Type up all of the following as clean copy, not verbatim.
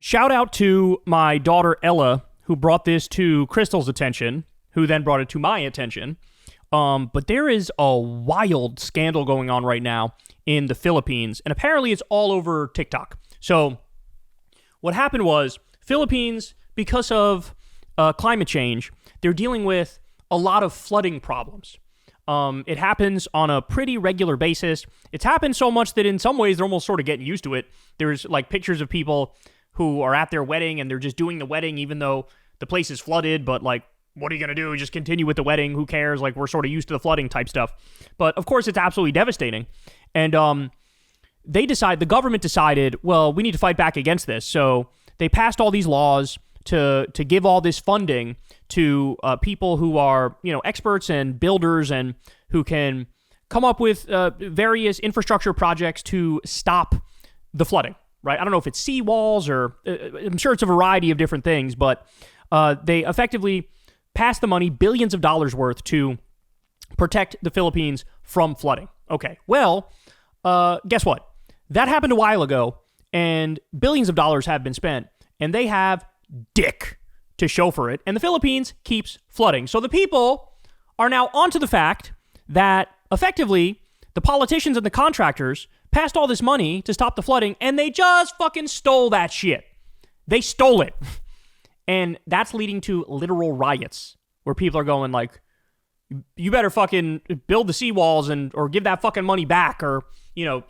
Shout out to my daughter Ella, who brought this to Crystal's attention, who then brought it to my attention. But there is a wild scandal going on right now in the Philippines, and apparently it's all over TikTok. So what happened was, Philippines, because of climate change, they're dealing with a lot of flooding problems. It happens on a pretty regular basis. It's happened so much that in some ways they're almost sort of getting used to it. There's like pictures of people who are at their wedding and they're just doing the wedding even though the place is flooded, but like, what are you going to do? Just continue with the wedding? Who cares? Like, we're sort of used to the flooding type stuff. But of course, it's absolutely devastating. And the government decided, well, we need to fight back against this. So they passed all these laws to give all this funding to people who are, experts and builders and who can come up with various infrastructure projects to stop the flooding, right? I don't know if it's seawalls or I'm sure it's a variety of different things, but they effectively passed the money, billions of dollars worth, to protect the Philippines from flooding. Okay, well, guess what? That happened a while ago, and billions of dollars have been spent, and they have dick to show for it, and the Philippines keeps flooding. So the people are now onto the fact that, effectively, the politicians and the contractors passed all this money to stop the flooding, and they just fucking stole that shit. They stole it. And that's leading to literal riots where people are going like, you better fucking build the seawalls or give that fucking money back or,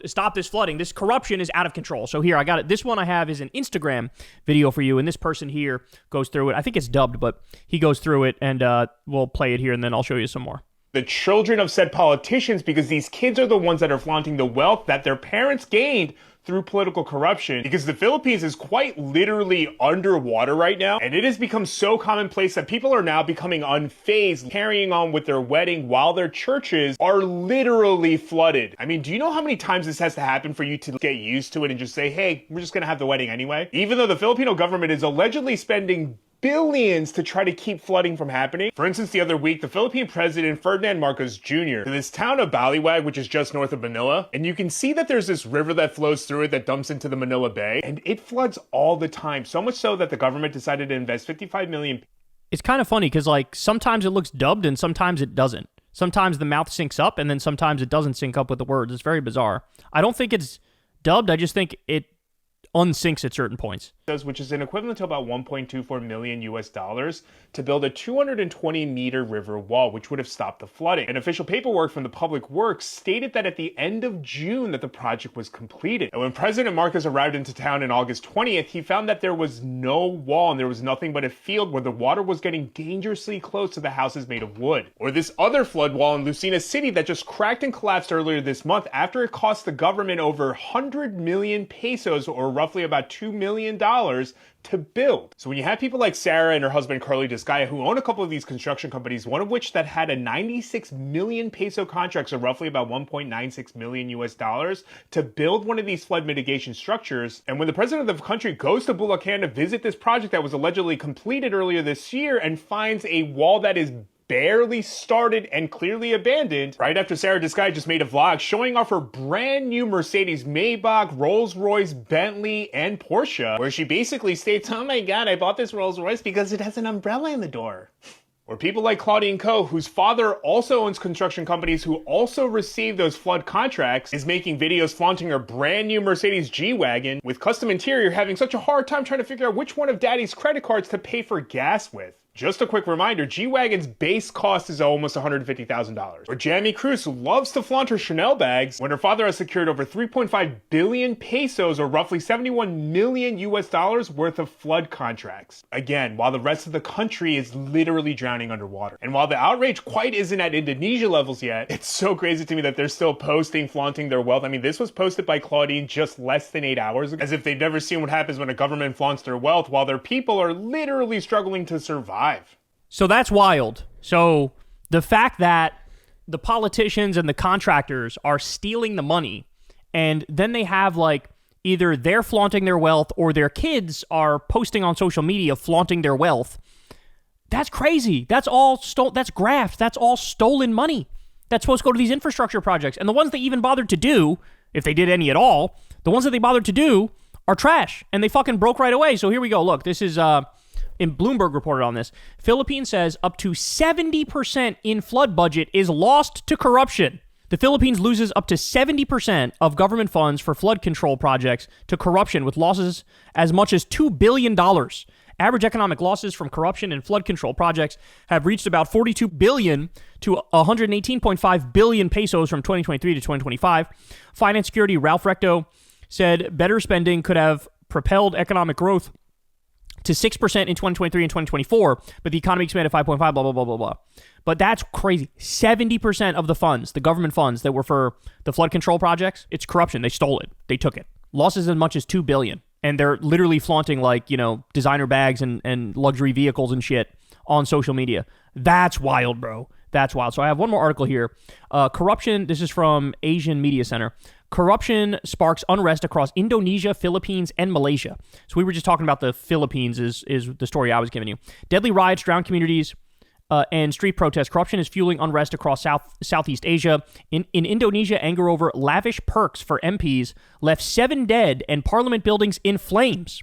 stop this flooding. This corruption is out of control. So here, I got it. This one I have is an Instagram video for you. And this person here goes through it. I think it's dubbed, but he goes through it and we'll play it here and then I'll show you some more. The children of said politicians, because these kids are the ones that are flaunting the wealth that their parents gained through political corruption, because the Philippines is quite literally underwater right now, and it has become so commonplace that people are now becoming unfazed, carrying on with their wedding while their churches are literally flooded. I mean, do you know how many times this has to happen for you to get used to it and just say, hey, we're just gonna have the wedding anyway? Even though the Filipino government is allegedly spending billions to try to keep flooding from happening. For instance, the other week, the Philippine president, Ferdinand Marcos Jr., to this town of Baliwag, which is just north of Manila, and you can see that there's this river that flows through it that dumps into the Manila Bay, and it floods all the time, so much so that the government decided to invest $55 million. It's kind of funny because, like, sometimes it looks dubbed and sometimes it doesn't. Sometimes the mouth syncs up and then sometimes it doesn't sync up with the words. It's very bizarre. I don't think it's dubbed. I just think it unsyncs at certain points. Which is an equivalent to about $1.24 million to build a 220-meter river wall, which would have stopped the flooding. And official paperwork from the Public Works stated that at the end of June that the project was completed. And when President Marcos arrived into town on August 20th, he found that there was no wall and there was nothing but a field where the water was getting dangerously close to the houses made of wood. Or this other flood wall in Lucena City that just cracked and collapsed earlier this month after it cost the government over 100 million pesos, or roughly about $2 million, to build. So when you have people like Sarah and her husband Carly Descaya, who own a couple of these construction companies, one of which that had a 96 million peso contract, so roughly about $1.96 million, to build one of these flood mitigation structures. And when the president of the country goes to Bulacan to visit this project that was allegedly completed earlier this year and finds a wall that is barely started and clearly abandoned, right after Sarah Descaya just made a vlog showing off her brand new Mercedes Maybach, Rolls Royce, Bentley, and Porsche, where she basically states, oh my god, I bought this Rolls Royce because it has an umbrella in the door. Or people like Claudine Ko, whose father also owns construction companies, who also received those flood contracts, is making videos flaunting her brand new Mercedes G-Wagon with custom interior, having such a hard time trying to figure out which one of daddy's credit cards to pay for gas with. Just a quick reminder, G-Wagon's base cost is almost $150,000. Or Jamie Cruz, who loves to flaunt her Chanel bags when her father has secured over 3.5 billion pesos, or roughly $71 million worth of flood contracts. Again, while the rest of the country is literally drowning underwater. And while the outrage quite isn't at Indonesia levels yet, it's so crazy to me that they're still posting, flaunting their wealth. I mean, this was posted by Claudine just less than 8 hours ago, as if they've never seen what happens when a government flaunts their wealth while their people are literally struggling to survive. So that's wild. So the fact that the politicians and the contractors are stealing the money, and then they have like either they're flaunting their wealth or their kids are posting on social media flaunting their wealth. That's crazy. That's all that's graft. That's all stolen money. That's supposed to go to these infrastructure projects. And the ones they even bothered to do, if they did any at all, the ones that they bothered to do are trash, and they fucking broke right away. So here we go. Look, this is in Bloomberg reported on this. Philippines says up to 70% in flood budget is lost to corruption. The Philippines loses up to 70% of government funds for flood control projects to corruption, with losses as much as $2 billion. Average economic losses from corruption and flood control projects have reached about 42 billion to 118.5 billion pesos from 2023 to 2025. Finance Security Ralph Recto said better spending could have propelled economic growth to 6% in 2023 and 2024, but the economy expanded 5.5, blah, blah, blah, blah, blah. But that's crazy. 70% of the funds, the government funds that were for the flood control projects, it's corruption. They stole it. They took it. Losses as much as $2 billion. And they're literally flaunting, like, you know, designer bags and luxury vehicles and shit on social media. That's wild, bro. That's wild. So I have one more article here. Corruption, this is from Asian Media Center. Corruption sparks unrest across Indonesia, Philippines, and Malaysia. So we were just talking about the Philippines is the story I was giving you. Deadly riots drown communities and street protests. Corruption is fueling unrest across Southeast Asia. In Indonesia, anger over lavish perks for MPs left 7 dead and parliament buildings in flames.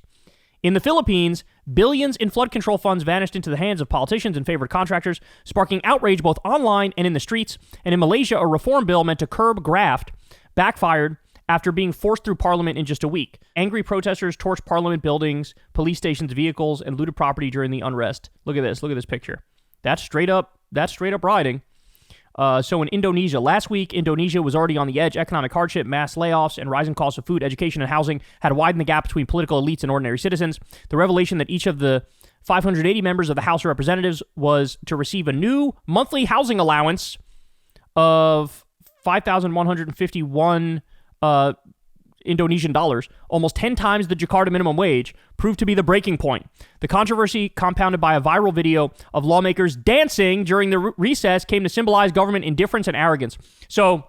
In the Philippines, billions in flood control funds vanished into the hands of politicians and favored contractors, sparking outrage both online and in the streets. And in Malaysia, a reform bill meant to curb graft backfired after being forced through parliament in just a week. Angry protesters torched parliament buildings, police stations, vehicles, and looted property during the unrest. Look at this. Look at this picture. That's straight up rioting. So in Indonesia, last week, Indonesia was already on the edge. Economic hardship, mass layoffs, and rising costs of food, education, and housing had widened the gap between political elites and ordinary citizens. The revelation that each of the 580 members of the House of Representatives was to receive a new monthly housing allowance of 5,151 Indonesian dollars, almost 10 times the Jakarta minimum wage, proved to be the breaking point. The controversy, compounded by a viral video of lawmakers dancing during the recess, came to symbolize government indifference and arrogance. So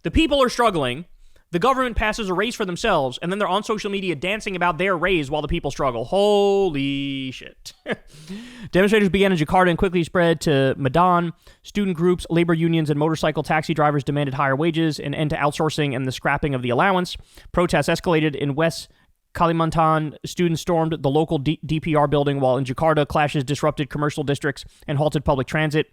the people are struggling. The government passes a raise for themselves, and then they're on social media dancing about their raise while the people struggle. Holy shit. Demonstrators began in Jakarta and quickly spread to Medan. Student groups, labor unions, and motorcycle taxi drivers demanded higher wages, an end to outsourcing, and the scrapping of the allowance. Protests escalated in West Kalimantan. Students stormed the local DPR building, while in Jakarta, clashes disrupted commercial districts and halted public transit.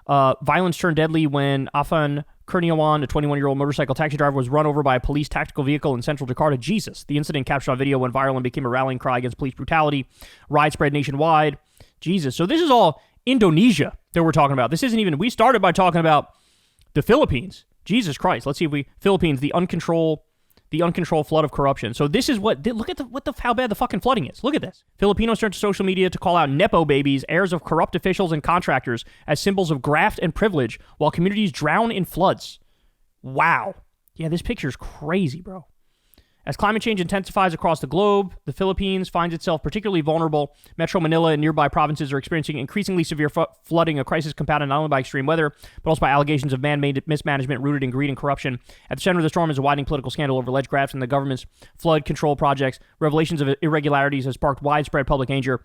Violence turned deadly when Afan Kurniawan, a 21-year-old motorcycle taxi driver, was run over by a police tactical vehicle in central Jakarta. Jesus. The incident captured on video went viral and became a rallying cry against police brutality. Riots spread nationwide. Jesus. So this is all Indonesia that we're talking about. This isn't even... We started by talking about the Philippines. Jesus Christ. Let's see if we... Philippines, the uncontrolled flood of corruption. So this is what... Look at how bad the fucking flooding is. Look at this. Filipinos turned to social media to call out Nepo babies, heirs of corrupt officials and contractors, as symbols of graft and privilege, while communities drown in floods. Wow. Yeah, this picture is crazy, bro. As climate change intensifies across the globe, the Philippines finds itself particularly vulnerable. Metro Manila and nearby provinces are experiencing increasingly severe flooding, a crisis compounded not only by extreme weather, but also by allegations of man-made mismanagement rooted in greed and corruption. At the center of the storm is a widening political scandal over alleged grafts in the government's flood control projects. Revelations of irregularities have sparked widespread public anger,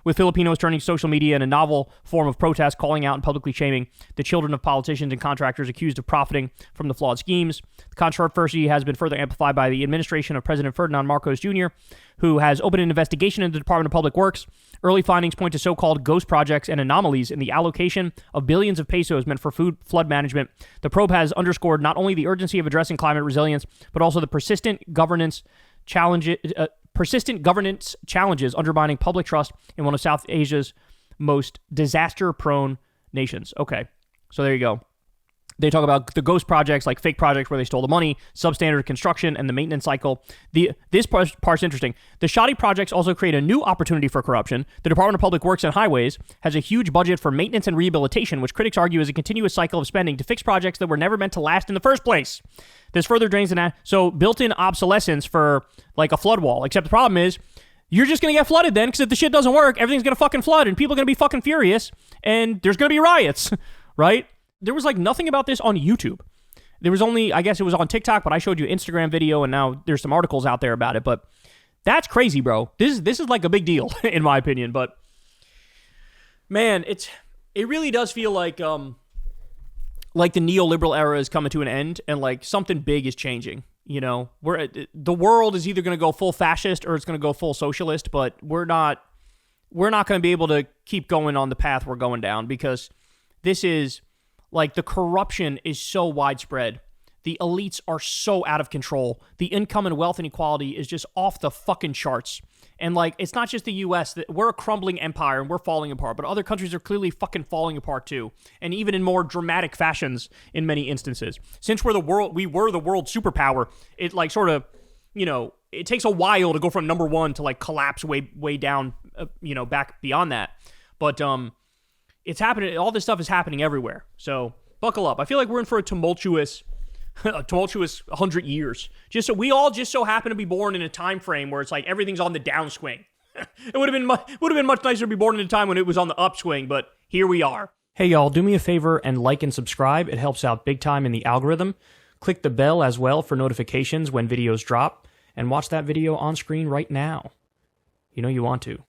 with Filipinos turning to social media in a novel form of protest, calling out and publicly shaming the children of politicians and contractors accused of profiting from the flawed schemes. The controversy has been further amplified by the administration of President Ferdinand Marcos Jr., who has opened an investigation into the Department of Public Works. Early findings point to so-called ghost projects and anomalies in the allocation of billions of pesos meant for flood management. The probe has underscored not only the urgency of addressing climate resilience, but also the persistent governance challenges undermining public trust in one of South Asia's most disaster-prone nations. Okay, so there you go. They talk about the ghost projects, like fake projects where they stole the money, substandard construction, and the maintenance cycle. This part's interesting. The shoddy projects also create a new opportunity for corruption. The Department of Public Works and Highways has a huge budget for maintenance and rehabilitation, which critics argue is a continuous cycle of spending to fix projects that were never meant to last in the first place. This further drains so built-in obsolescence for like a flood wall. Except the problem is, you're just going to get flooded then, because if the shit doesn't work, everything's going to fucking flood, and people are going to be fucking furious, and there's going to be riots, right? There was like nothing about this on YouTube. There was only, I guess it was on TikTok, but I showed you an Instagram video, and now there's some articles out there about it. But that's crazy, bro. This is like a big deal, in my opinion. But man, it really does feel like the neoliberal era is coming to an end, and like something big is changing. You know, the world is either going to go full fascist or it's going to go full socialist, but we're not going to be able to keep going on the path we're going down, because this is like, the corruption is so widespread. The elites are so out of control. The income and wealth inequality is just off the fucking charts. And like, it's not just the US, that we're a crumbling empire and we're falling apart, but other countries are clearly fucking falling apart too. And even in more dramatic fashions in many instances. Since we were the world superpower, it like sort of, you know, it takes a while to go from number one to like collapse way down, you know, back beyond that. But it's happening. All this stuff is happening everywhere. So buckle up. I feel like we're in for a tumultuous 100 years. We all just so happen to be born in a time frame where it's like everything's on the downswing. It would have been much nicer to be born in a time when it was on the upswing, but here we are. Hey y'all, do me a favor and like and subscribe. It helps out big time in the algorithm. Click the bell as well for notifications when videos drop, and watch that video on screen right now. You know you want to.